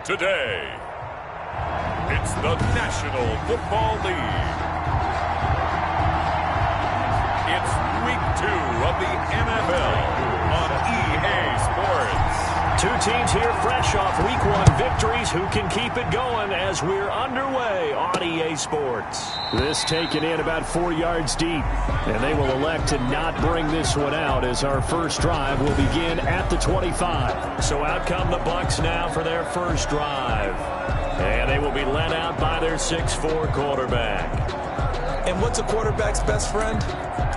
today. It's the National Football League. It's week 2 of the NFL on EA Sports. Two teams here fresh off week 1 victories. Who can keep it going as we're underway on EA Sports? This taken in about 4 yards deep, and they will elect to not bring this one out as our first drive will begin at the 25. So out come the Bucs now for their first drive. And they will be led out by their 6'4" quarterback. And what's a quarterback's best friend?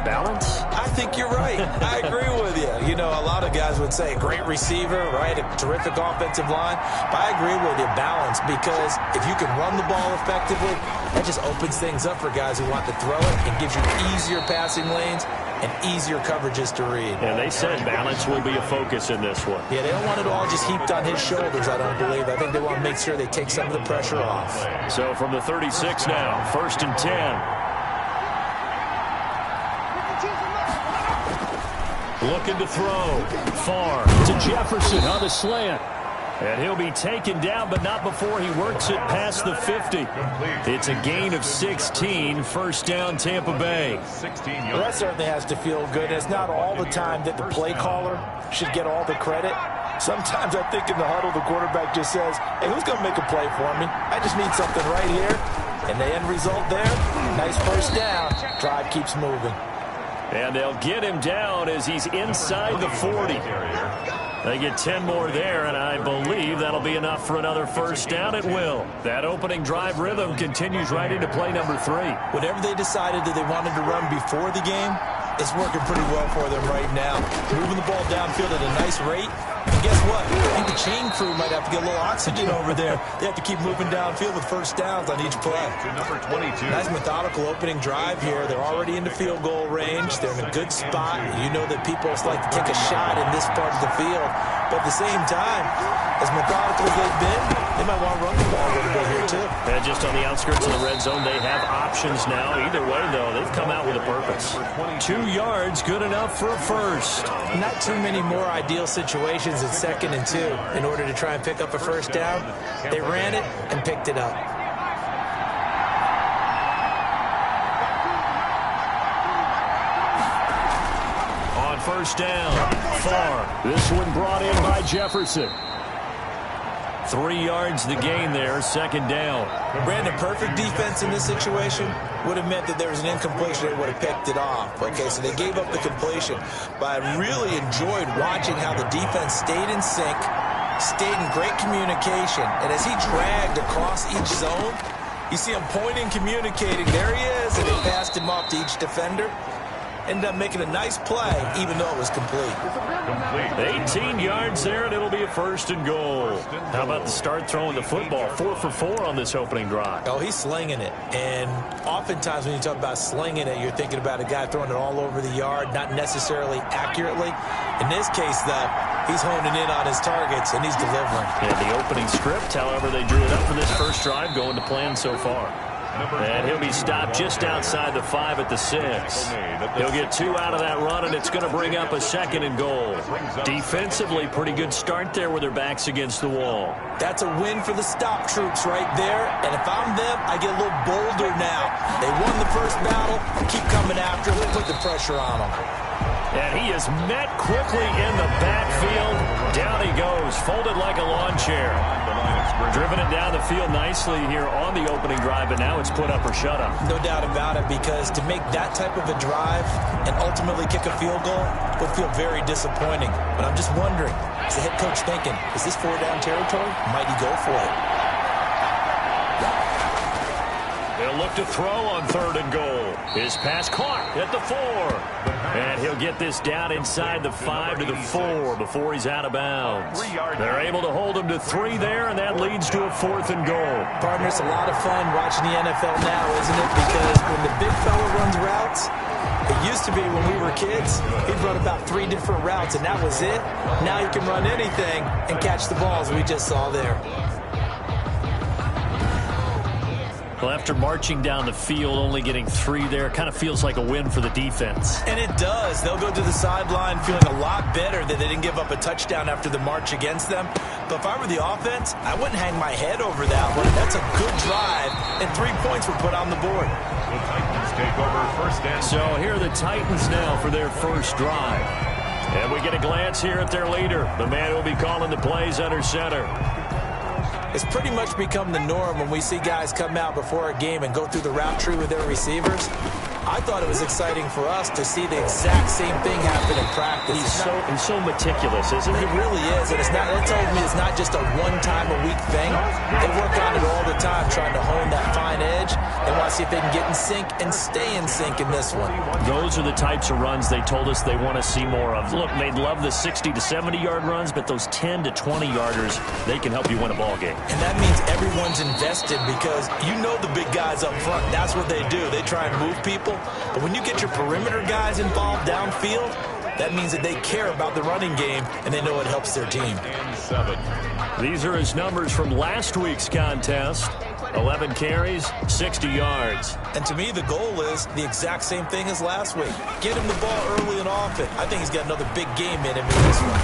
Balance? I think you're right. I agree with you. You know, a lot of guys would say great receiver, right? A terrific offensive line. But I agree with you, balance, because if you can run the ball effectively, that just opens things up for guys who want to throw it and gives you easier passing lanes and easier coverages to read. And they said balance will be a focus in this one. Yeah, they don't want it all just heaped on his shoulders, I don't believe. I think they want to make sure they take some of the pressure off. So from the 36 now, 1st and 10. Looking to throw. Far to Jefferson on the slant. And he'll be taken down, but not before he works it past the 50. It's a gain of 16, first down Tampa Bay. Well, that certainly has to feel good. It's not all the time that the play caller should get all the credit. Sometimes I think in the huddle, the quarterback just says, hey, who's going to make a play for me? I just need something right here. And the end result there, nice first down. Drive keeps moving. And they'll get him down as he's inside the 40. They get 10 more there, and I believe that'll be enough for another first down. It will. That opening drive rhythm continues right into play number 3. Whatever they decided that they wanted to run before the game, it's working pretty well for them right now. Moving the ball downfield at a nice rate. And guess what? I think the chain crew might have to get a little oxygen over there. They have to keep moving downfield with first downs on each play. Number 22. Nice methodical opening drive here. They're already into field goal range. They're in a good spot. You know that people like to take a shot in this part of the field. But at the same time, as methodical as they've been, they might want to run the ball a little bit here too. And just on the outskirts of the red zone, they have options now. Either way, though, they've come out with a purpose. 2 yards, good enough for a first. Not too many more ideal situations at 2nd and 2 in order to try and pick up a first down. They ran it and picked it up. On first down, Far. This one brought in by Jefferson. 3 yards the gain there, 2nd down. Brandon, perfect defense in this situation would have meant that there was an incompletion. They would have picked it off. Okay, so they gave up the completion. But I really enjoyed watching how the defense stayed in sync, stayed in great communication. And as he dragged across each zone, you see him pointing, communicating. There he is, and they passed him off to each defender. Ended up making a nice play, even though it was complete. 18 yards there, and it'll be a 1st and goal. How about the start throwing the football? 4 for 4 on this opening drive. Oh, he's slinging it. And oftentimes when you talk about slinging it, you're thinking about a guy throwing it all over the yard, not necessarily accurately. In this case, though, he's honing in on his targets, and he's delivering. Yeah, the opening script, however, they drew it up for this first drive, going to plan so far. And he'll be stopped just outside the 5 at the 6. He'll get 2 out of that run, and it's going to bring up a 2nd and goal. Defensively, pretty good start there with their backs against the wall. That's a win for the stop troops right there. And if I'm them, I get a little bolder now. They won the first battle. Keep coming after them. Put the pressure on them. And he is met quickly in the backfield. Down he goes, folded like a lawn chair. Driven it down the field nicely here on the opening drive, and now it's put up or shut up. No doubt about it, because to make that type of a drive and ultimately kick a field goal would feel very disappointing. But I'm just wondering, is the head coach thinking, is this 4-down territory? Might he go for it? They'll look to throw on 3rd and goal. His pass caught at the 4. And he'll get this down inside the 5 to the 4 before he's out of bounds. They're able to hold him to 3 there, and that leads to a 4th and goal. Partner, it's a lot of fun watching the NFL now, isn't it? Because when the big fella runs routes, it used to be when we were kids, he'd run about 3 different routes, and that was it. Now he can run anything and catch the balls we just saw there. Well, after marching down the field, only getting 3 there, kind of feels like a win for the defense. And it does. They'll go to the sideline feeling a lot better that they didn't give up a touchdown after the march against them. But if I were the offense, I wouldn't hang my head over that one. That's a good drive, and 3 points were put on the board. The Titans take over first and... So here are the Titans now for their first drive. And we get a glance here at their leader, the man who will be calling the plays under center. It's pretty much become the norm when we see guys come out before a game and go through the route tree with their receivers. I thought it was exciting for us to see the exact same thing happen in practice. He's so meticulous, isn't he? He really is, and that tells me it's not just a one-time-a-week thing. They work on it all the time, trying to hone that fine edge. They want to see if they can get in sync and stay in sync in this one. Those are the types of runs they told us they want to see more of. Look, they'd love the 60 to 70-yard runs, but those 10 to 20-yarders, they can help you win a ball game. And that means everyone's invested because you know the big guys up front. That's what they do. They try and move people. But when you get your perimeter guys involved downfield, that means that they care about the running game and they know it helps their team. And 7. These are his numbers from last week's contest. 11 carries, 60 yards. And to me, the goal is the exact same thing as last week. Get him the ball early and often. I think he's got another big game in him in this one.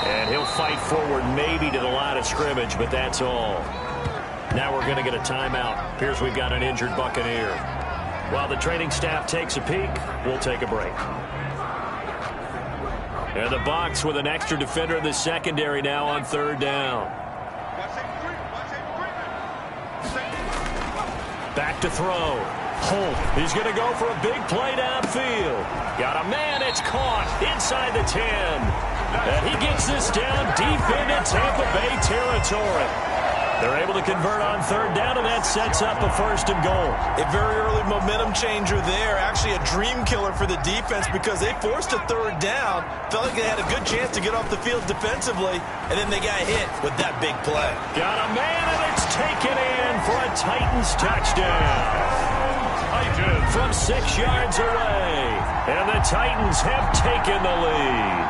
And he'll fight forward maybe to the line of scrimmage, but that's all. Now we're going to get a timeout. Appears we've got an injured Buccaneer. While the training staff takes a peek, we'll take a break. And the Bucs with an extra defender in the secondary now on 3rd down. Back to throw. Holt, he's going to go for a big play downfield. Got a man, it's caught inside the 10. And he gets this down deep into Tampa Bay territory. They're able to convert on 3rd down, and that sets up a 1st and goal. A very early momentum changer there. Actually a dream killer for the defense because they forced a 3rd down. Felt like they had a good chance to get off the field defensively, and then they got hit with that big play. Got a man, and it's taken in for a Titans touchdown. From 6 yards away, and the Titans have taken the lead.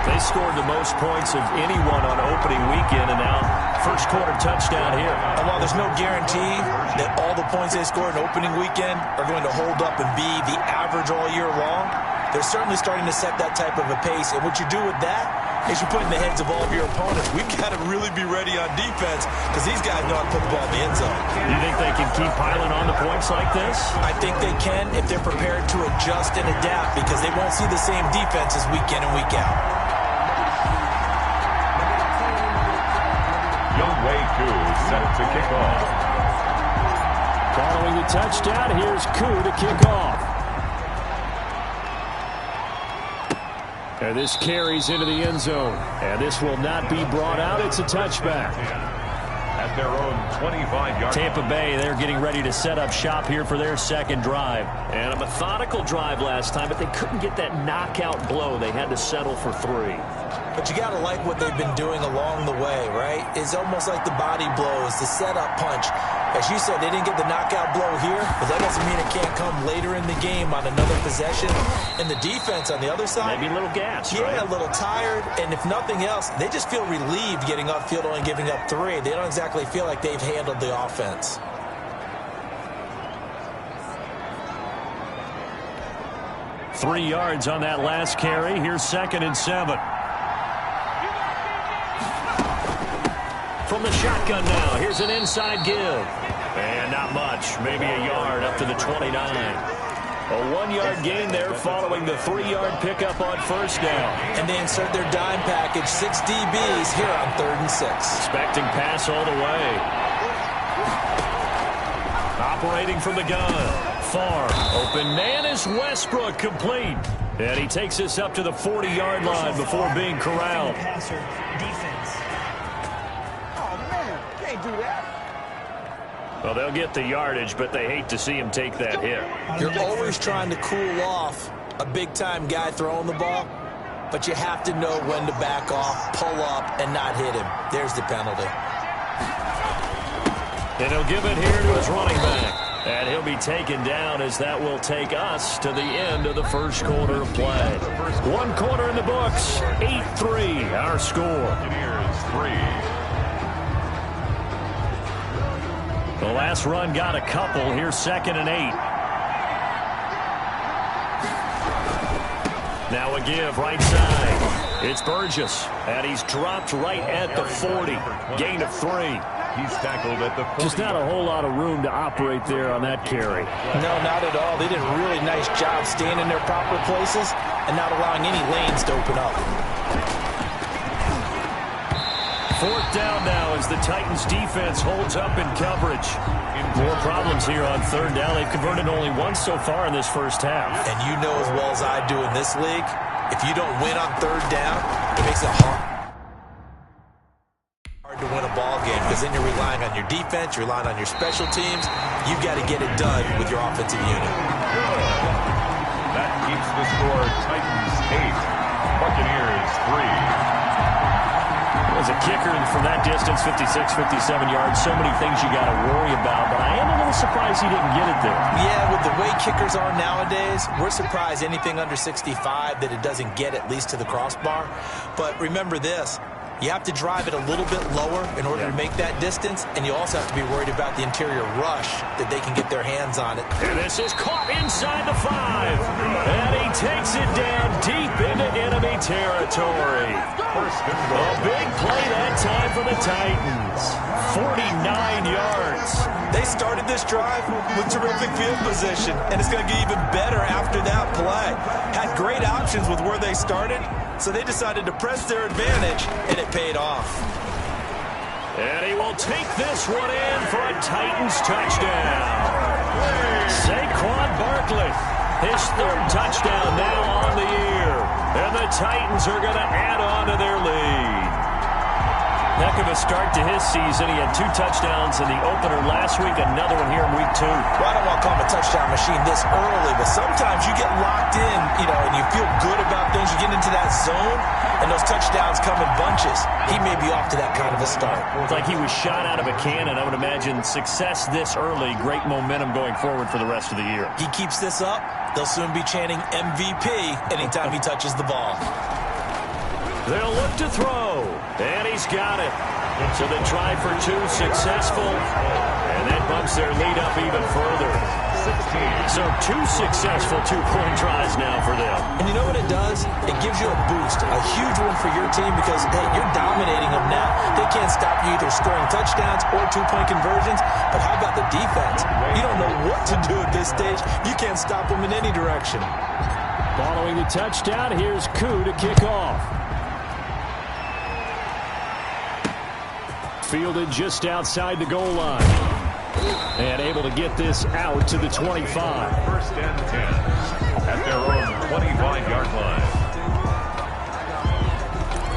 They scored the most points of anyone on opening weekend, and now first quarter touchdown here. And while there's no guarantee that all the points they scored in opening weekend are going to hold up and be the average all year long, they're certainly starting to set that type of a pace. And what you do with that is you put in the heads of all of your opponents, we've got to really be ready on defense because these guys know how to put the ball in the end zone. You think they can keep piling on the points like this? I think they can if they're prepared to adjust and adapt because they won't see the same defenses week in and week out. Way 2 set to kick off. Following the touchdown, here's Koo to kick off. And this carries into the end zone. And this will not be brought out. It's a touchback. At their own 25-yard. Tampa Bay, they're getting ready to set up shop here for their second drive. And a methodical drive last time, but they couldn't get that knockout blow. They had to settle for 3. But you got to like what they've been doing along the way, right? It's almost like the body blows, the setup punch. As you said, they didn't get the knockout blow here, but that doesn't mean it can't come later in the game on another possession. And the defense on the other side, maybe a little gas, yeah, right? A little tired. And if nothing else, they just feel relieved getting upfield only giving up 3. They don't exactly feel like they've handled the offense. Three yards on that last carry. Here's 2nd and 7. From the shotgun now, here's an inside give. And not much, maybe a yard up to the 29. A 1-yard gain there following the 3-yard pickup on 1st down. And they insert their dime package, 6 DBs here on 3rd and 6. Expecting pass all the way. Operating from the gun. Far. Open man is Westbrook, complete. And he takes us up to the 40-yard line before being corralled. Do that. Well, they'll get the yardage, but they hate to see him take that hit. You're always trying to cool off a big-time guy throwing the ball, but you have to know when to back off, pull up, and not hit him. There's the penalty. And he'll give it here to his running back. And he'll be taken down as that will take us to the end of the first quarter of play. 1 quarter in the books, 8-3, our score. Buccaneers 3. The last run got a couple. Here's 2nd and 8. Now a give right side. It's Burgess, and he's dropped right at the 40. Gain of 3. He's tackled at the 40. Just not a whole lot of room to operate there on that carry. No, not at all. They did a really nice job staying in their proper places and not allowing any lanes to open up. 4th down now as the Titans defense holds up in coverage. More problems here on 3rd down. They've converted only once so far in this first half. And you know as well as I do in this league, if you don't win on 3rd down, it makes it hard to win a ball game because then you're relying on your defense, you're relying on your special teams. You got to get it done with your offensive unit. That keeps the score Titans 8, Buccaneers 3. As a kicker from that distance, 56, 57 yards, so many things you got to worry about, but I am a little surprised he didn't get it there. Yeah, with the way kickers are nowadays, we're surprised anything under 65 that it doesn't get at least to the crossbar. But remember this, you have to drive it a little bit lower in order to make that distance, and you also have to be worried about the interior rush that they can get their hands on it. And this is caught inside the 5, and he takes it down deep into enemy territory. A big play that time for the Titans. 49 yards. They started this drive with terrific field position, and it's going to get even better after that play. Had great options with where they started, so they decided to press their advantage, and it paid off. And he will take this one in for a Titans touchdown. Saquon Barkley, his 3rd touchdown now on the year. And the Titans are going to add on to their lead. Heck of a start to his season. He had 2 touchdowns in the opener last week, another one here in week 2. Well, I don't want to call him a touchdown machine this early, but sometimes you get locked in, and you feel good about things. You get into that zone, and those touchdowns come in bunches. He may be off to that kind of a start. It's like he was shot out of a cannon. I would imagine success this early, great momentum going forward for the rest of the year. He keeps this up, they'll soon be chanting MVP anytime he touches the ball. They'll look to throw, and he's got it. So the try for 2 successful, and that bumps their lead up even further. So 2 successful 2-point tries now for them. And you know what it does? It gives you a boost, a huge one for your team because, hey, you're dominating them now. They can't stop you either scoring touchdowns or 2-point conversions, but how about the defense? You don't know what to do at this stage. You can't stop them in any direction. Following the touchdown, here's Koo to kick off. Fielded just outside the goal line. And able to get this out to the 25. 1st and 10 at their own 25-yard line.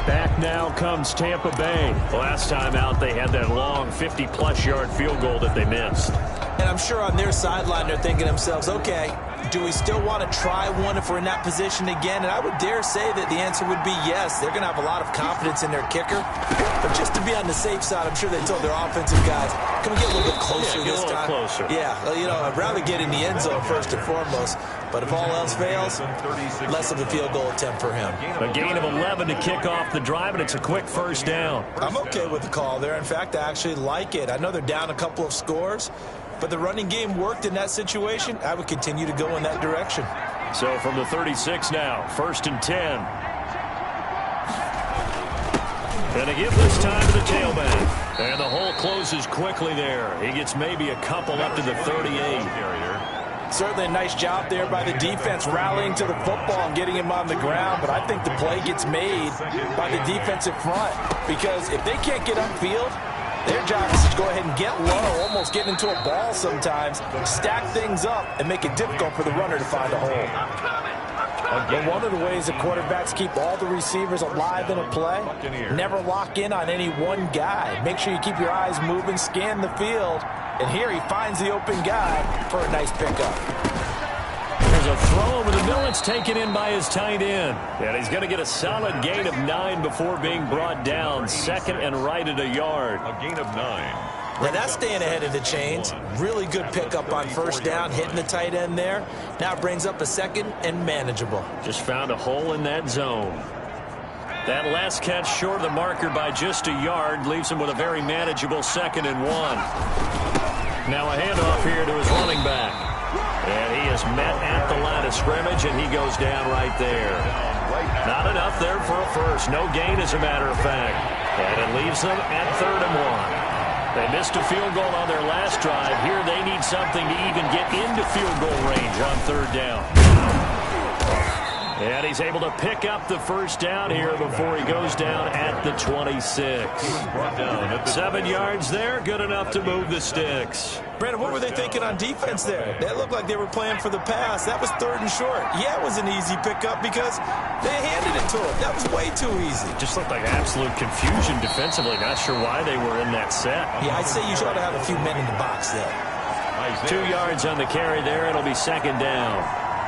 Back now comes Tampa Bay. Last time out, they had that long 50-plus yard field goal that they missed. And I'm sure on their sideline they're thinking to themselves, okay, do we still want to try one if we're in that position again? And I would dare say that the answer would be yes. They're going to have a lot of confidence in their kicker. But just to be on the safe side, I'm sure they told their offensive guys, can we get a little bit closer this time? Closer. Yeah, well, I'd rather get in the end zone first and foremost. But if all else fails, less of a field goal attempt for him. A gain of 11 to kick off the drive, and it's a quick 1st down. I'm okay with the call there. In fact, I actually like it. I know they're down a couple of scores, but the running game worked in that situation. I would continue to go in that direction. So from the 36 now, 1st and 10. And they give this time to the tailback. And the hole closes quickly there. He gets maybe a couple up to the 38. Certainly a nice job there by the defense rallying to the football and getting him on the ground, but I think the play gets made by the defensive front because if they can't get upfield, their job is to go ahead and get low, almost get into a ball sometimes, stack things up, and make it difficult for the runner to find a hole. But one of the ways the quarterbacks keep all the receivers alive in a play, never lock in on any one guy. Make sure you keep your eyes moving, scan the field, and here he finds the open guy for a nice pickup. There's a throw over the middle. It's taken in by his tight end. And he's going to get a solid gain of 9 before being brought down. 2nd and right at a yard. A gain of 9. Now that's staying ahead of the chains. Really good pickup on 1st down, hitting the tight end there. Now it brings up a 2nd and manageable. Just found a hole in that zone. That last catch short of the marker by just a yard leaves him with a very manageable 2nd and 1. Now a handoff here to his running back. And he is met at the line of scrimmage, and he goes down right there. Not enough there for a first. No gain, as a matter of fact. And it leaves them at 3rd and 1. They missed a field goal on their last drive. Here they need something to even get into field goal range on 3rd down. And he's able to pick up the first down here before he goes down at the 26. 7 yards there, good enough to move the sticks. Brandon, what were they thinking on defense there? That looked like they were playing for the pass. That was 3rd and short. Yeah, it was an easy pickup because they handed it to him. That was way too easy. Just looked like absolute confusion defensively. Not sure why they were in that set. Yeah, I'd say you should have a few men in the box there. 2 yards on the carry there. It'll be 2nd down.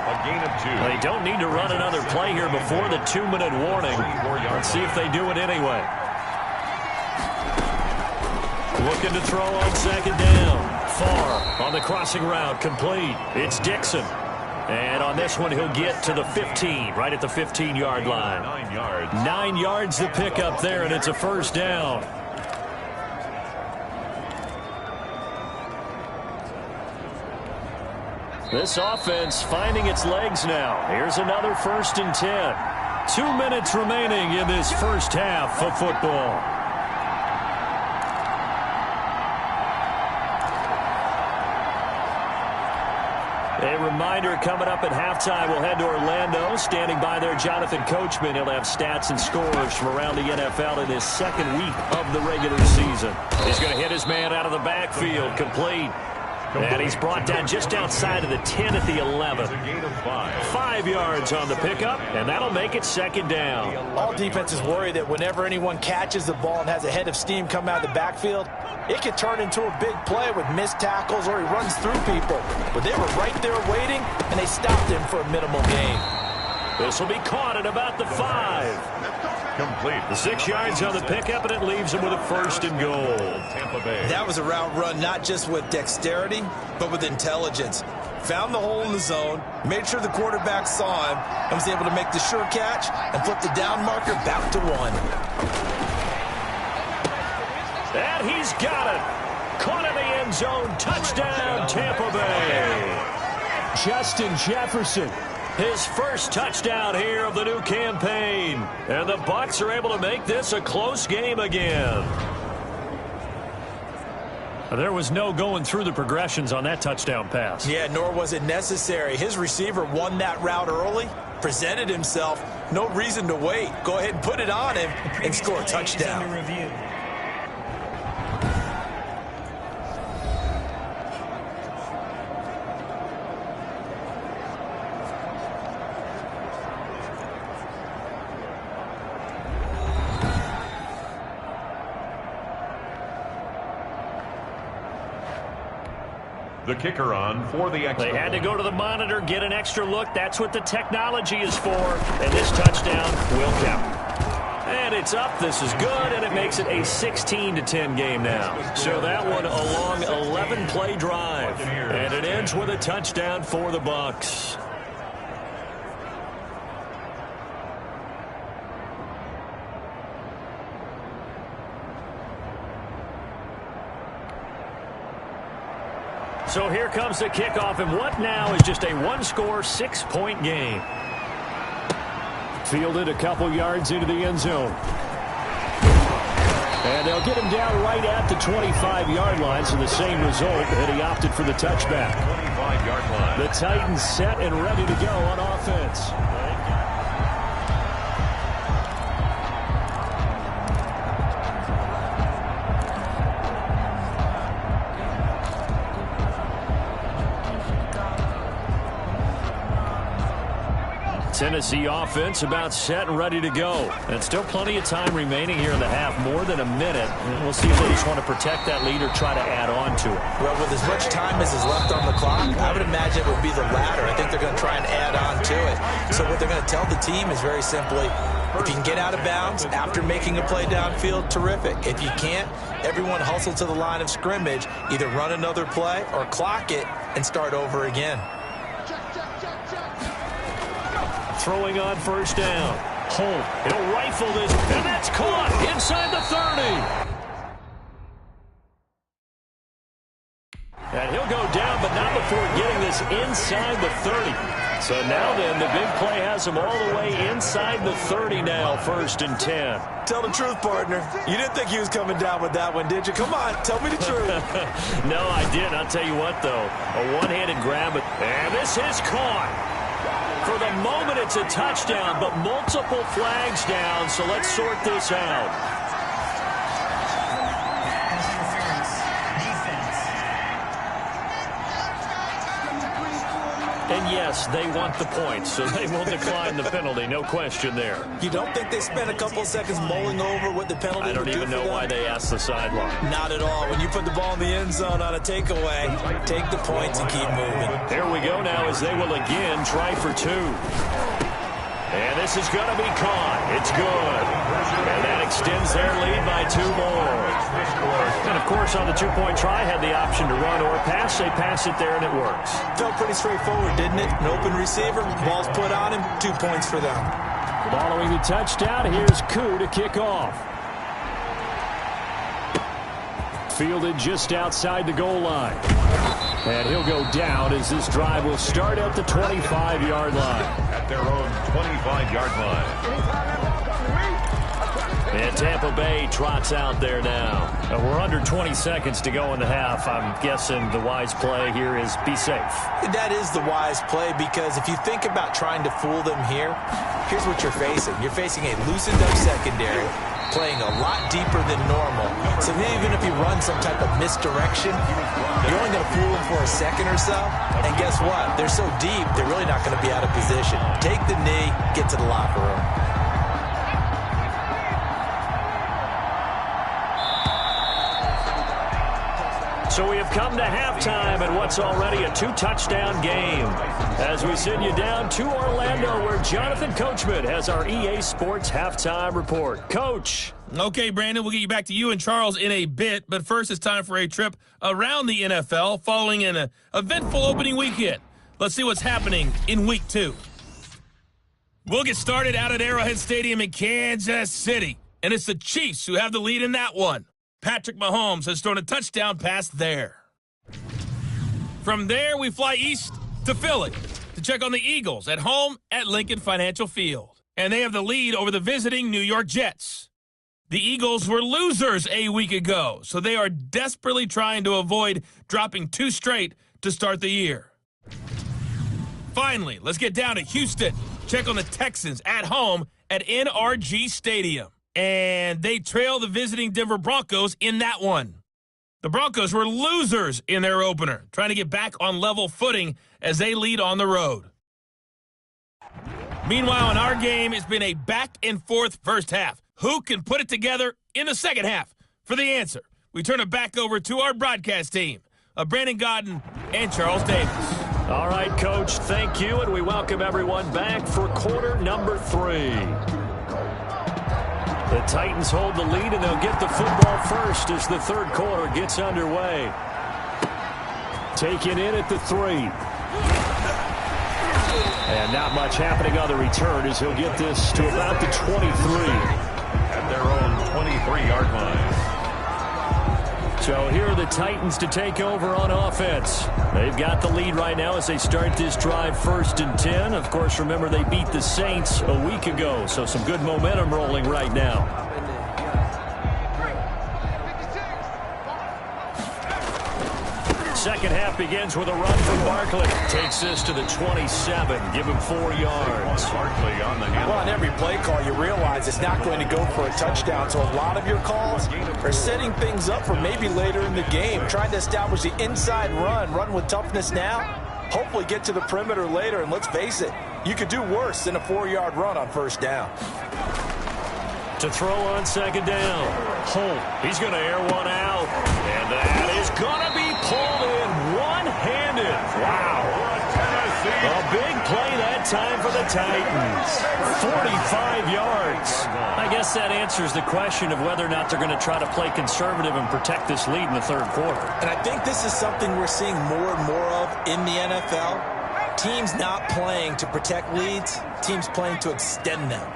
A gain of 2. They don't need to run another play here before the 2-minute warning. Let's see if they do it anyway. Looking to throw on 2nd down. Far on the crossing route, complete. It's Dixon. And on this one, he'll get to the 15, right at the 15-yard line. 9 yards. 9 yards to pick up there, and it's a first down. This offense finding its legs now. Here's another 1st and 10. 2 minutes remaining in this first half of football. A reminder, coming up at halftime, we'll head to Orlando. Standing by there, Jonathan Coachman. He'll have stats and scores from around the NFL in this 2nd week of the regular season. He's going to hit his man out of the backfield, complete. And he's brought down just outside of the 10 at the 11. 5 yards on the pickup, and that'll make it 2nd down. All defenses worry that whenever anyone catches the ball and has a head of steam come out of the backfield, it could turn into a big play with missed tackles or he runs through people. But they were right there waiting, and they stopped him for a minimal gain. This will be caught at about the 5. Complete. The 6 yards on the pickup, and it leaves him with a 1st and goal. Tampa Bay. That was a route run not just with dexterity, but with intelligence. Found the hole in the zone, made sure the quarterback saw him, and was able to make the sure catch and flip the down marker back to 1. And he's got it. Caught in the end zone. Touchdown, Tampa Bay. Justin Jefferson. His first touchdown here of the new campaign. And the Bucs are able to make this a close game again. There was no going through the progressions on that touchdown pass. Yeah, nor was it necessary. His receiver won that route early, presented himself. No reason to wait. Go ahead and put it on him and score a touchdown. The kicker on for the extra. They had to go to the monitor, get an extra look. That's what the technology is for. And this touchdown will count. And it's up. This is good, and it makes it a 16-10 game now. So that one a long 11-play drive. And it ends with a touchdown for the Bucs. So here comes the kickoff, and what now is just a one-score, 6-point game. Fielded a couple yards into the end zone. And they'll get him down right at the 25-yard line, so the same result, and he opted for the touchback. 25-yard line. The Titans set and ready to go on offense. Tennessee offense about set and ready to go. And still plenty of time remaining here in the half, more than a minute. And we'll see if they just want to protect that lead or try to add on to it. Well, with as much time as is left on the clock, I would imagine it would be the latter. I think they're going to try and add on to it. So what they're going to tell the team is very simply, if you can get out of bounds after making a play downfield, terrific. If you can't, everyone hustle to the line of scrimmage, either run another play or clock it and start over again. Throwing on first down. Holt, he'll rifle this, and that's caught inside the 30. is inside the 30. So now then, the big play has him all the way inside the 30 now, 1st and 10. Tell the truth, partner. You didn't think he was coming down with that one, did you? Come on, tell me the truth. No, I didn't. I'll tell you what, though. A one-handed grab, and this is caught. For the moment, it's a touchdown, but multiple flags down, so let's sort this out. And yes, they want the points, so they will decline the penalty. No question there. You don't think they spent a couple of seconds mulling over what the penalty I don't even know why they asked the sideline. Not at all. When you put the ball in the end zone on a takeaway, take the points and keep moving. Here we go now as they will again try for 2. And this is going to be caught. It's good. And that extends their lead by 2 more. And, of course, on the 2-point try, had the option to run or pass. They pass it there, and it works. Felt pretty straightforward, didn't it? An open receiver, ball's put on him, 2 points for them. Following the touchdown, here's Koo to kick off. Fielded just outside the goal line. And he'll go down as this drive will start at the 25-yard line. At their own 25-yard line. And Tampa Bay trots out there now. We're under 20 seconds to go in the half. I'm guessing the wise play here is be safe. That is the wise play, because if you think about trying to fool them here, here's what you're facing. You're facing a loosened up secondary, playing a lot deeper than normal. So even if you run some type of misdirection, you're only going to fool them for a second or so. And guess what? They're so deep, they're really not going to be out of position. Take the knee, get to the locker room. So we have come to halftime and what's already a 2-touchdown game. As we send you down to Orlando, where Jonathan Coachman has our EA Sports halftime report. Coach. Okay, Brandon, we'll get you back to you and Charles in a bit, but first it's time for a trip around the NFL following an eventful opening weekend. Let's see what's happening in Week 2. We'll get started out at Arrowhead Stadium in Kansas City, and it's the Chiefs who have the lead in that one. Patrick Mahomes has thrown a touchdown pass there. From there, we fly east to Philly to check on the Eagles at home at Lincoln Financial Field. And they have the lead over the visiting New York Jets. The Eagles were losers a week ago, so they are desperately trying to avoid dropping 2 straight to start the year. Finally, let's get down to Houston. Check on the Texans at home at NRG Stadium. And they trail the visiting Denver Broncos in that one. The Broncos were losers in their opener, trying to get back on level footing as they lead on the road. Meanwhile, in our game, it's been a back-and-forth first half. Who can put it together in the second half? For the answer, we turn it back over to our broadcast team of Brandon Godden and Charles Davis. All right, Coach, thank you, and we welcome everyone back for quarter number 3. The Titans hold the lead, and they'll get the football first as the 3rd quarter gets underway. Taken in at the 3. And not much happening on the return as he'll get this to about the 23. At their own 23-yard line. So here are the Titans to take over on offense. They've got the lead right now as they start this drive 1st and 10. Of course, remember they beat the Saints a week ago, so some good momentum rolling right now. Second half begins with a run from Barkley. Takes this to the 27. Give him 4 yards. Barkley on the handle. Well, on every play call, you realize it's not going to go for a touchdown. So a lot of your calls are setting things up for maybe later in the game. Trying to establish the inside run with toughness now. Hopefully get to the perimeter later. And let's face it, you could do worse than a 4-yard run on first down. To throw on second down. Holt, he's going to air one out. And that is going to be pulled in one-handed. Wow. A big play that time for the Titans. 45 yards. I guess that answers the question of whether or not they're going to try to play conservative and protect this lead in the 3rd quarter. And I think this is something we're seeing more and more of in the NFL. Teams not playing to protect leads, teams playing to extend them.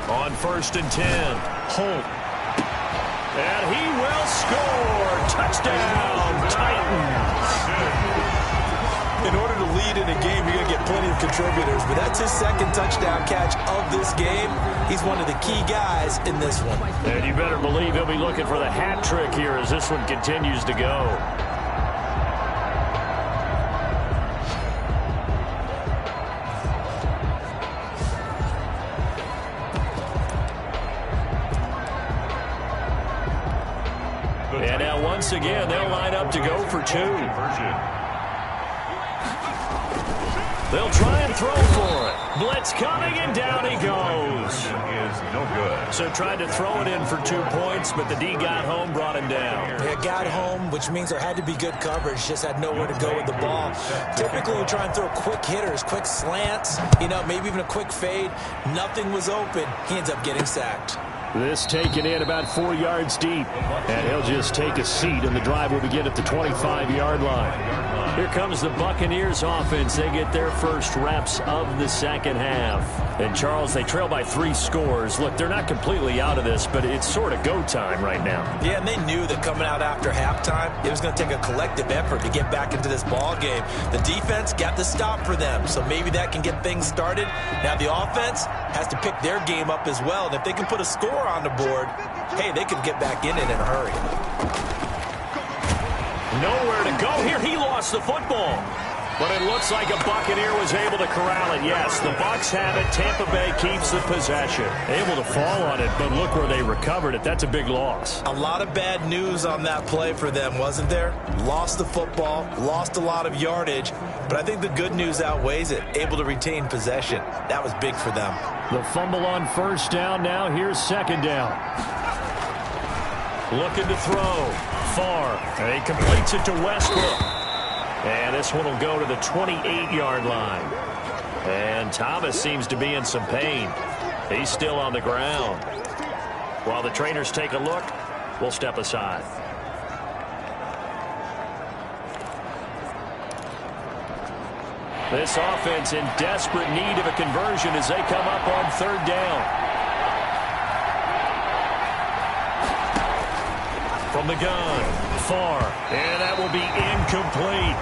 On 1st and 10, Holt. And he will score. Touchdown, Titans. plenty of contributors, but that's his second touchdown catch of this game. He's one of the key guys in this one. And you better believe he'll be looking for the hat trick here as this one continues to go. And now once again, they'll line up to go for two. They'll try and throw for it. Blitz coming, and down he goes. Is no good. So tried to throw it in for 2 points, but the D got home, brought him down. Yeah, got home, which means there had to be good coverage. Just had nowhere to go with the ball. Typically, we try and throw quick hitters, quick slants, maybe even a quick fade. Nothing was open. He ends up getting sacked. This taken in about 4 yards deep. And he'll just take a seat, and the drive will begin at the 25-yard line. Here comes the Buccaneers offense. They get their first reps of the second half. And, Charles, they trail by 3 scores. Look, they're not completely out of this, but it's sort of go time right now. Yeah, and they knew that coming out after halftime, it was going to take a collective effort to get back into this ball game. The defense got the stop for them, so maybe that can get things started. Now the offense has to pick their game up as well, and if they can put a score on the board, hey, they can get back in it in a hurry. Nowhere to go here. He lost the football. But it looks like a Buccaneer was able to corral it. Yes, the Bucs have it. Tampa Bay keeps the possession. Able to fall on it, but look where they recovered it. That's a big loss. A lot of bad news on that play for them, wasn't there? Lost the football, lost a lot of yardage, but I think the good news outweighs it. Able to retain possession. That was big for them. The fumble on first down. Now here's second down. Looking to throw. Far. And he completes it to Westbrook. And this one will go to the 28-yard line. And Thomas seems to be in some pain. He's still on the ground. While the trainers take a look, we'll step aside. This offense in desperate need of a conversion as they come up on third down. From the gun, far, and that will be incomplete.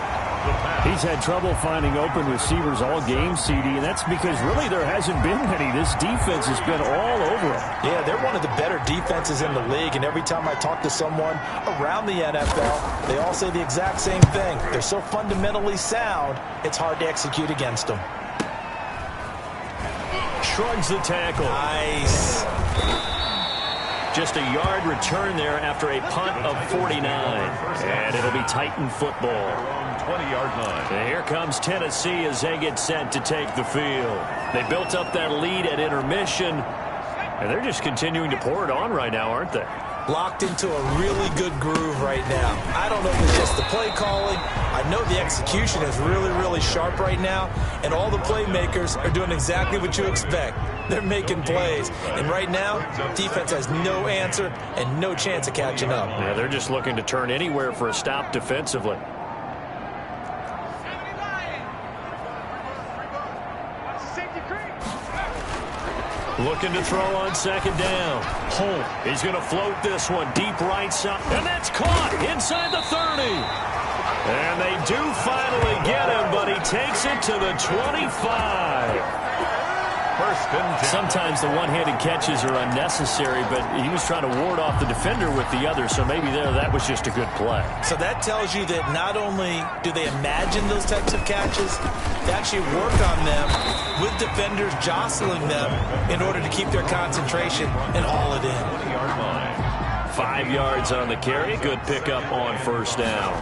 He's had trouble finding open receivers all game, CD, and that's because really there hasn't been many. This defense has been all over him. Yeah, they're one of the better defenses in the league, and every time I talk to someone around the NFL, they all say the exact same thing. They're so fundamentally sound, it's hard to execute against them. Shrugs the tackle. Nice. Just a yard return there after a punt of 49. And it'll be Titan football. 20-yard line. And here comes Tennessee as they get set to take the field. They built up that lead at intermission, and they're just continuing to pour it on right now, aren't they? Locked into a really good groove right now. I don't know if it's just the play calling. I know the execution is really, really sharp right now, and all the playmakers are doing exactly what you expect. They're making plays, and right now, defense has no answer and no chance of catching up. Yeah, they're just looking to turn anywhere for a stop defensively. Looking to throw on second down. Holt, he's going to float this one deep right side. And that's caught inside the 30. And they do finally get him, but he takes it to the 25. First and 10. Sometimes the one-handed catches are unnecessary, but he was trying to ward off the defender with the other, so maybe that was just a good play. So that tells you that not only do they imagine those types of catches, they actually work on them with defenders jostling them in order to keep their concentration and haul it in. 20-yard line. 5 yards on the carry. Good pickup on first down.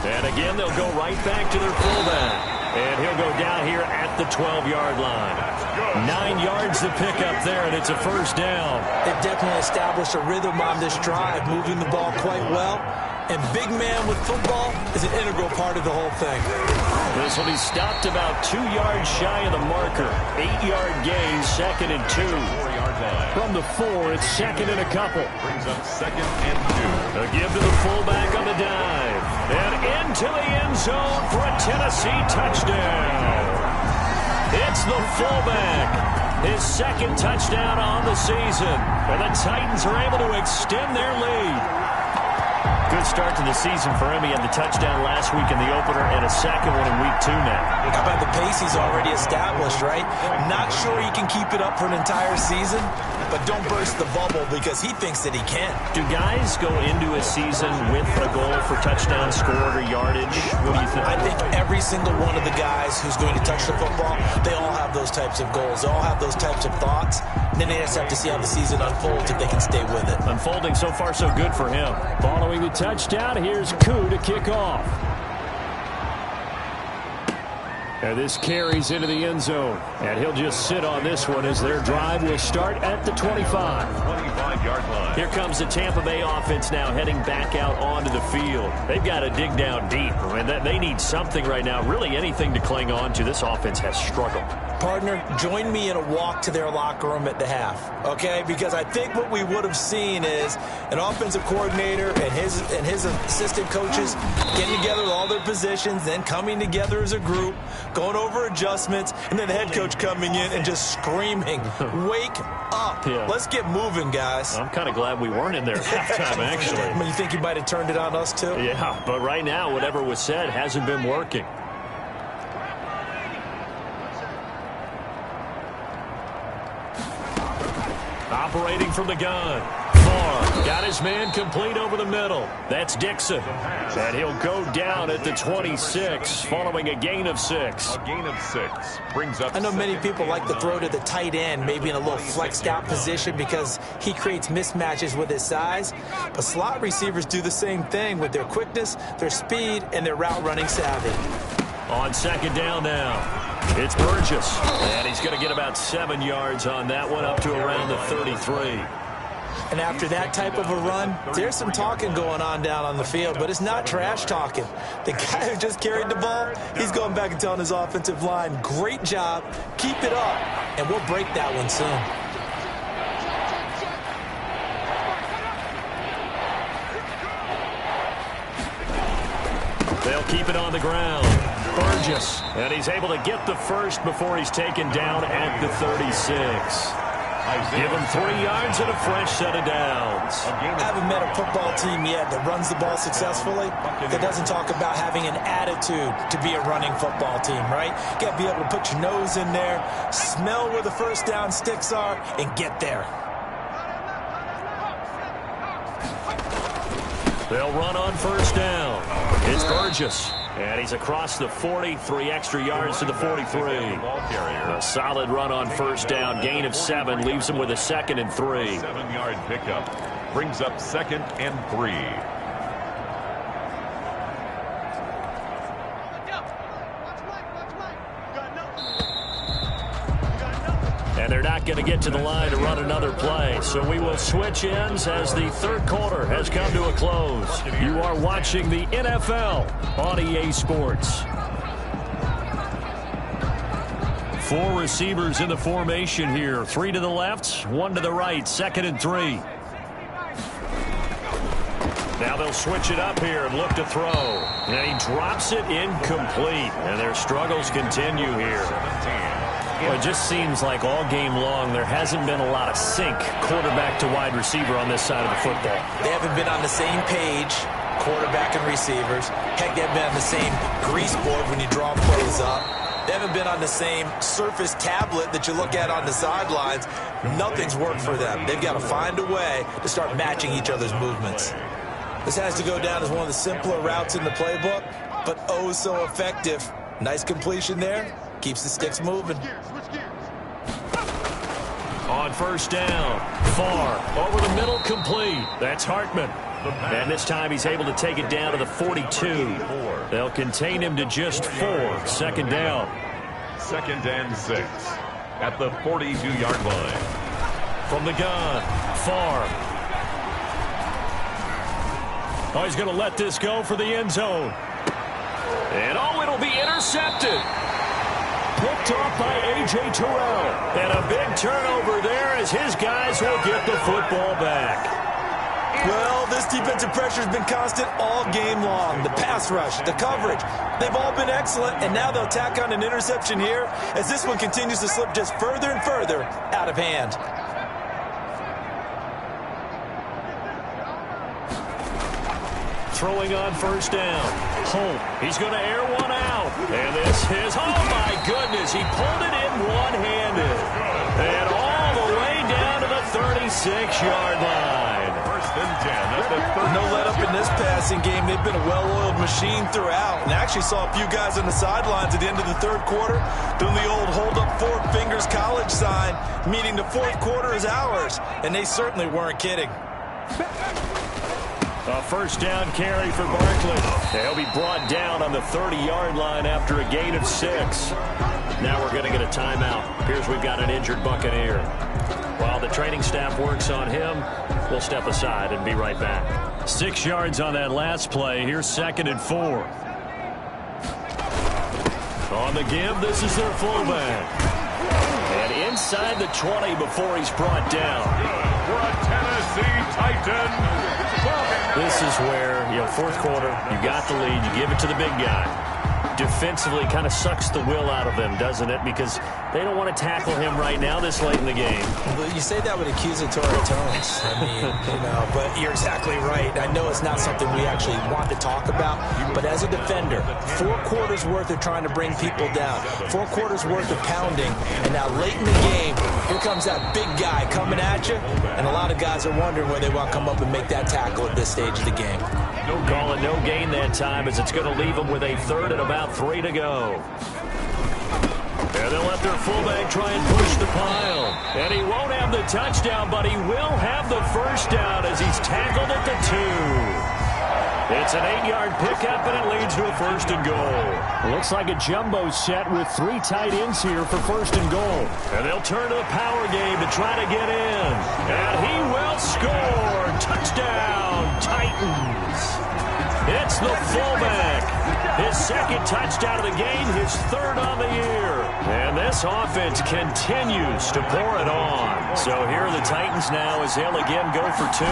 And again, they'll go right back to their fullback. And he'll go down here at the 12-yard line. 9 yards to pick up there, and it's a first down. They've definitely established a rhythm on this drive, moving the ball quite well. And big man with football is an integral part of the whole thing. This will be stopped about 2 yards shy of the marker. 8-yard gain, second and 2. 4-yard line. From the 4, it's second and a couple. Brings up second and 2. A give to the fullback on the dive. And into the end zone for a Tennessee touchdown. It's the fullback. His second touchdown on the season. And the Titans are able to extend their lead. Good start to the season for him. He had the touchdown last week in the opener and a second one in week 2 now. How about the pace he's already established, right? Not sure he can keep it up for an entire season, but don't burst the bubble because he thinks that he can. Do guys go into a season with a goal for touchdown scored or yardage? What do you think? I think every single one of the guys who's going to touch the football, they all have those types of goals. They all have those types of thoughts. And then they just have to see how the season unfolds if they can stay with it. Unfolding so far so good for him. Following the touchdown, here's Koo to kick off. And this carries into the end zone. And he'll just sit on this one as their drive will start at the 25. 25-yard line. Here comes the Tampa Bay offense now heading back out onto the field. They've got to dig down deep. I mean, they need something right now, really anything to cling on to. This offense has struggled. Partner, join me in a walk to their locker room at the half, okay? Because I think what we would have seen is an offensive coordinator and his assistant coaches getting together with all their positions, then coming together as a group, going over adjustments, and then the head coach coming in and just screaming, wake up. Yeah. Let's get moving, guys. I'm kind of glad we weren't in there at halftime, actually. You think he might have turned it on us, too? Yeah, but right now, whatever was said hasn't been working. Operating from the gun. Farr got his man complete over the middle. That's Dixon. And he'll go down at the 26 following a gain of 6. A gain of 6 brings up. I know many people like to throw to the tight end, maybe in a little flexed out position because he creates mismatches with his size. But slot receivers do the same thing with their quickness, their speed, and their route running savvy. On second down now. It's Burgess, and he's going to get about 7 yards on that one, up to around the 33. And after that type of a run, there's some talking going on down on the field, but it's not trash talking. The guy who just carried the ball, he's going back and telling his offensive line, great job, keep it up, and we'll break that one soon. They'll keep it on the ground. Burgess, and he's able to get the first before he's taken down at the 36. Give him 3 yards and a fresh set of downs. I haven't met a football team yet that runs the ball successfully that doesn't talk about having an attitude to be a running football team, right? You got to be able to put your nose in there, smell where the first down sticks are, and get there. They'll run on first down. It's Burgess. And he's across the 40, 3 extra yards to the 43. A solid run on first down, gain of 7, leaves him with a 2nd and 3. 7-yard pickup brings up 2nd and 3. And they're not going to get to the line to run another play. So we will switch ends as the third quarter has come to a close. You are watching the NFL on EA Sports. 4 receivers in the formation here. 3 to the left, 1 to the right. 2nd and 3. Now they'll switch it up here and look to throw. And he drops it incomplete. And their struggles continue here. 17. Well, it just seems like all game long there hasn't been a lot of sync quarterback to wide receiver on this side of the football. They haven't been on the same page, quarterback and receivers. Heck, they haven't been on the same grease board when you draw plays up. They haven't been on the same surface tablet that you look at on the sidelines. Nothing's worked for them. They've got to find a way to start matching each other's movements. This has to go down as one of the simpler routes in the playbook, but oh so effective. Nice completion there. Keeps the sticks moving. On first down, Farr over the middle, complete. That's Hartman. And this time he's able to take it down to the 42. They'll contain him to just 4. 2nd down. 2nd and 6 at the 42-yard line. From the gun, Farr. Oh, he's going to let this go for the end zone. And oh, it'll be intercepted. Picked off by A.J. Terrell. And a big turnover there as his guys will get the football back. Well, this defensive pressure has been constant all game long. The pass rush, the coverage, they've all been excellent, and now they'll tack on an interception here as this one continues to slip just further and further out of hand. throwing on first down. Holt, he's going to air one out. And this is, oh my goodness, he pulled it in one-handed. And all the way down to the 36-yard line. First and 10 at the 30. No let up in this passing game. They've been a well-oiled machine throughout. And I actually saw a few guys on the sidelines at the end of the third quarter doing the old hold up four fingers college sign, meaning the fourth quarter is ours. And they certainly weren't kidding. A first down carry for Barkley. He'll be brought down on the 30-yard line after a gain of 6. Now we're going to get a timeout. Appears we've got an injured Buccaneer. While the training staff works on him, we'll step aside and be right back. 6 yards on that last play. Here's 2nd and 4. On the give, this is their fullback. And inside the 20 before he's brought down. For a Tennessee Titan. This is where, fourth quarter, you got the lead, you give it to the big guy. Defensively kind of sucks the will out of them, doesn't it? Because they don't want to tackle him right now this late in the game. Well, you say that with accusatory tones. I mean, but you're exactly right. I know it's not something we actually want to talk about, but as a defender, 4 quarters worth of trying to bring people down, 4 quarters worth of pounding, and now late in the game, here comes that big guy coming at you, and a lot of guys are wondering where they want to come up and make that tackle at this stage of the game. Call it no gain that time, as it's going to leave them with a 3rd and about 3 to go. And they'll let their fullback try and push the pile. And he won't have the touchdown, but he will have the first down as he's tackled at the 2. It's an 8-yard pickup, and it leads to a 1st and goal. Looks like a jumbo set with 3 tight ends here for 1st and goal. And they'll turn to the power game to try to get in. And he will score. Touchdown, Titans. It's the fullback. His 2nd touchdown of the game, his 3rd on the year. And this offense continues to pour it on. So here are the Titans now as they'll again go for 2.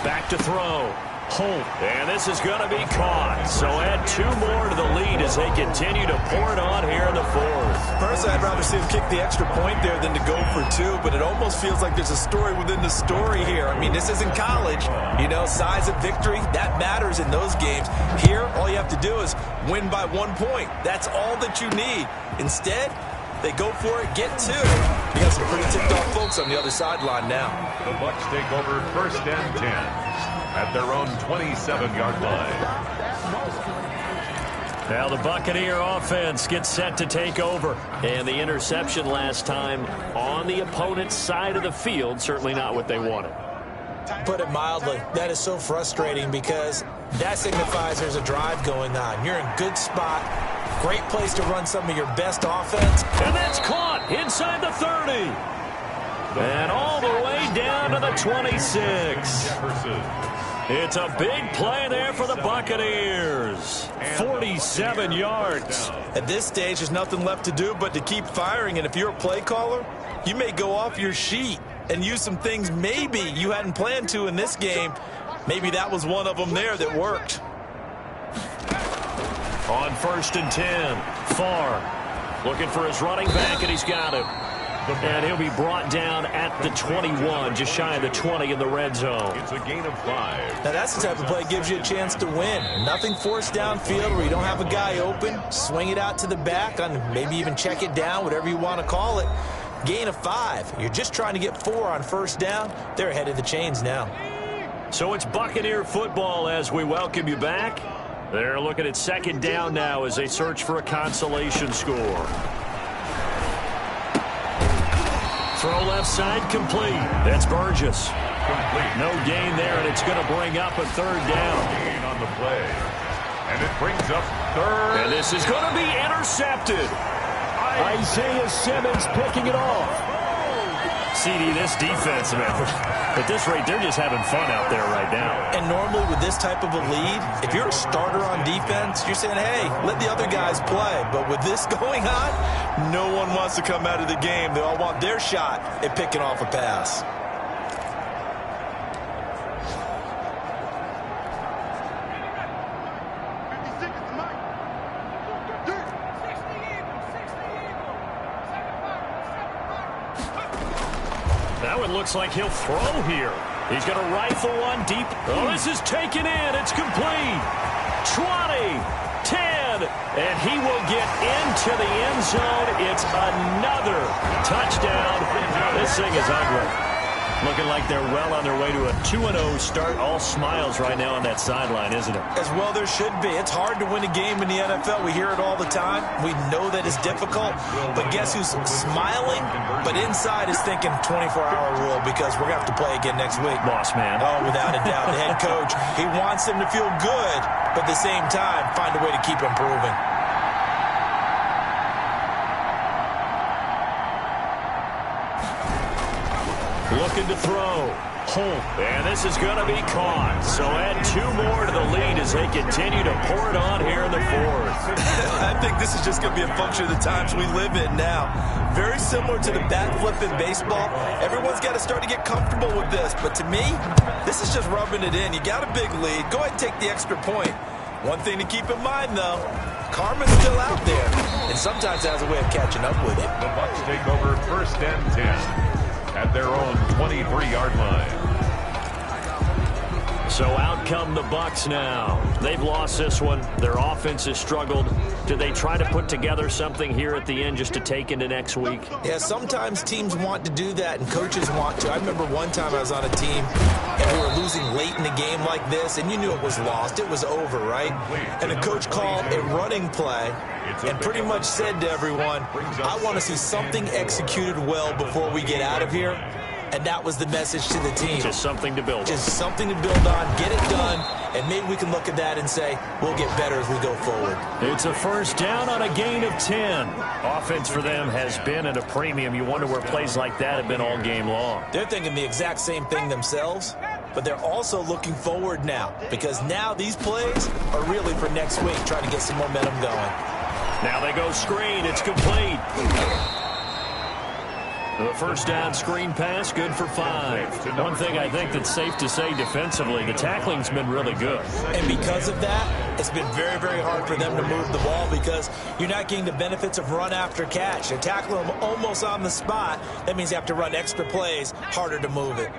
Back to throw. Holt. And this is going to be caught. So add 2 more to the lead as they continue to pour it on here in the 4th. Personally, I'd rather see him kick the extra point there than to go for 2, but it almost feels like there's a story within the story here. I mean, this isn't college. Size of victory, that matters in those games. Here, all you have to do is win by 1 point. That's all that you need. Instead, they go for it, get 2. You got some pretty ticked off folks on the other sideline now. The Bucs take over 1st and 10 at their own 27-yard line. Now the Buccaneer offense gets set to take over. And the interception last time on the opponent's side of the field, certainly not what they wanted. Put it mildly, that is so frustrating because that signifies there's a drive going on. You're in good spot. Great place to run some of your best offense. And that's caught inside the 30. And all the way down to the 26. It's a big play there for the Buccaneers. 47 yards. At this stage, there's nothing left to do but to keep firing. And if you're a play caller, you may go off your sheet and use some things maybe you hadn't planned to in this game. Maybe that was one of them there that worked. On 1st and 10, Farr looking for his running back, and he's got him. And he'll be brought down at the 21, just shy of the 20 in the red zone. It's a gain of 5. Now that's the type of play that gives you a chance to win. Nothing forced downfield where you don't have a guy open. Swing it out to the back, on maybe even check it down, whatever you want to call it. Gain of 5. You're just trying to get 4 on 1st down. They're ahead of the chains now. So it's Buccaneer football as we welcome you back. They're looking at 2nd down now as they search for a consolation score. Throw left side complete. That's Burgess. Complete. No gain there, and it's going to bring up a 3rd down. Gain on the play. And it brings up 3rd. And this is going to be intercepted. Isaiah Simmons picking it off. CD, this defense, man, at this rate, they're just having fun out there right now. And normally with this type of a lead, if you're a starter on defense, you're saying, hey, let the other guys play. But with this going on, no one wants to come out of the game. They all want their shot at picking off a pass. That one looks like he'll throw here. He's going to rifle one deep. Oh, this is taken in. It's complete. 20, 10, and he will get into the end zone. It's another touchdown. This thing is ugly. Looking like they're well on their way to a 2-0 start. All smiles right now on that sideline, isn't it? As well there should be. It's hard to win a game in the NFL. We hear it all the time. We know that it's difficult. But guess who's smiling? But inside is thinking 24-hour rule because we're going to have to play again next week. Boss man. Oh, without a doubt. The head coach, he wants them to feel good, but at the same time, find a way to keep improving. Looking to throw. And this is going to be caught. So add 2 more to the lead as they continue to pour it on here in the fourth. I think this is just going to be a function of the times we live in now. Very similar to the bat flip in baseball. Everyone's got to start to get comfortable with this. But to me, this is just rubbing it in. You got a big lead. Go ahead and take the extra point. One thing to keep in mind, though, karma's still out there. And sometimes has a way of catching up with it. The Bucs take over 1st and 10. At their own 23-yard line. So out come the Bucs now. They've lost this one. Their offense has struggled. Do they try to put together something here at the end just to take into next week? Yeah, sometimes teams want to do that and coaches want to. I remember one time I was on a team and we were losing late in the game like this, and you knew it was lost. It was over, right? And the coach called a running play and pretty much said to everyone, I want to see something executed well before we get out of here. And that was the message to the team. Just something to build on. Just something to build on, get it done, and maybe we can look at that and say, we'll get better as we go forward. It's a 1st down on a gain of 10. Offense for them has been at a premium. You wonder where plays like that have been all game long. They're thinking the exact same thing themselves, but they're also looking forward now, because now these plays are really for next week, trying to get some momentum going. Now they go screen. It's complete. The 1st down screen pass, good for 5. One thing I think that's safe to say defensively, the tackling's been really good. And because of that, it's been very, very hard for them to move the ball because you're not getting the benefits of run after catch. They're tackling them almost on the spot. That means you have to run extra plays, harder to move it.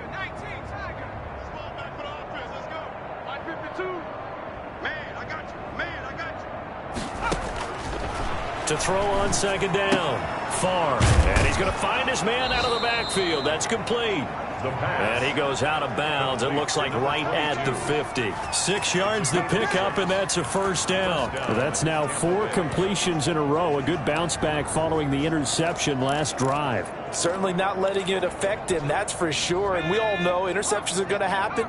To throw on 2nd down. Far. And he's going to find his man out of the backfield. That's complete. And he goes out of bounds. It looks like right at the 50. 6 yards to pick up, and that's a 1st down. That's now 4 completions in a row. A good bounce back following the interception last drive. Certainly not letting it affect him, that's for sure. And we all know interceptions are going to happen.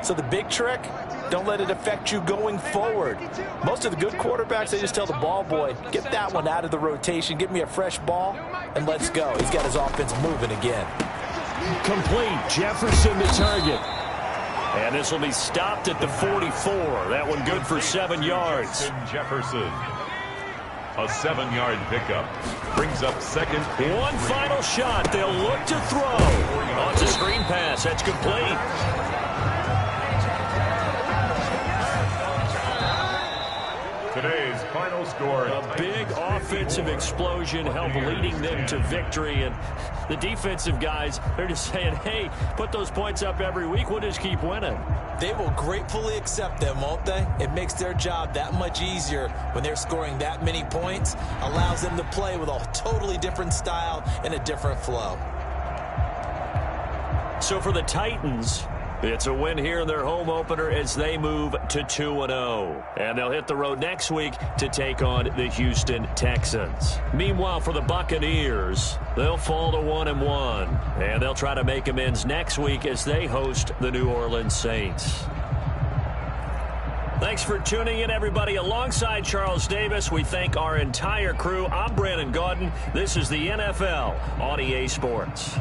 So the big trick, don't let it affect you going forward. Most of the good quarterbacks, they just tell the ball boy, get that one out of the rotation, give me a fresh ball, and let's go. He's got his offense moving again. Complete. Jefferson the target. And this will be stopped at the 44. That one good for 7 yards. Jefferson. A 7-yard pickup. Brings up 2nd. One final shot. They'll look to throw. On the screen pass. That's complete. Today's final score. A big offensive explosion helped leading them to victory. And the defensive guys, they're just saying, hey, put those points up every week. We'll just keep winning. They will gratefully accept them, won't they? It makes their job that much easier when they're scoring that many points. Allows them to play with a totally different style and a different flow. So for the Titans, it's a win here in their home opener as they move to 2-0. And they'll hit the road next week to take on the Houston Texans. Meanwhile, for the Buccaneers, they'll fall to 1-1. And they'll try to make amends next week as they host the New Orleans Saints. Thanks for tuning in, everybody. Alongside Charles Davis, we thank our entire crew. I'm Brandon Gaudin. This is the NFL on EA Sports.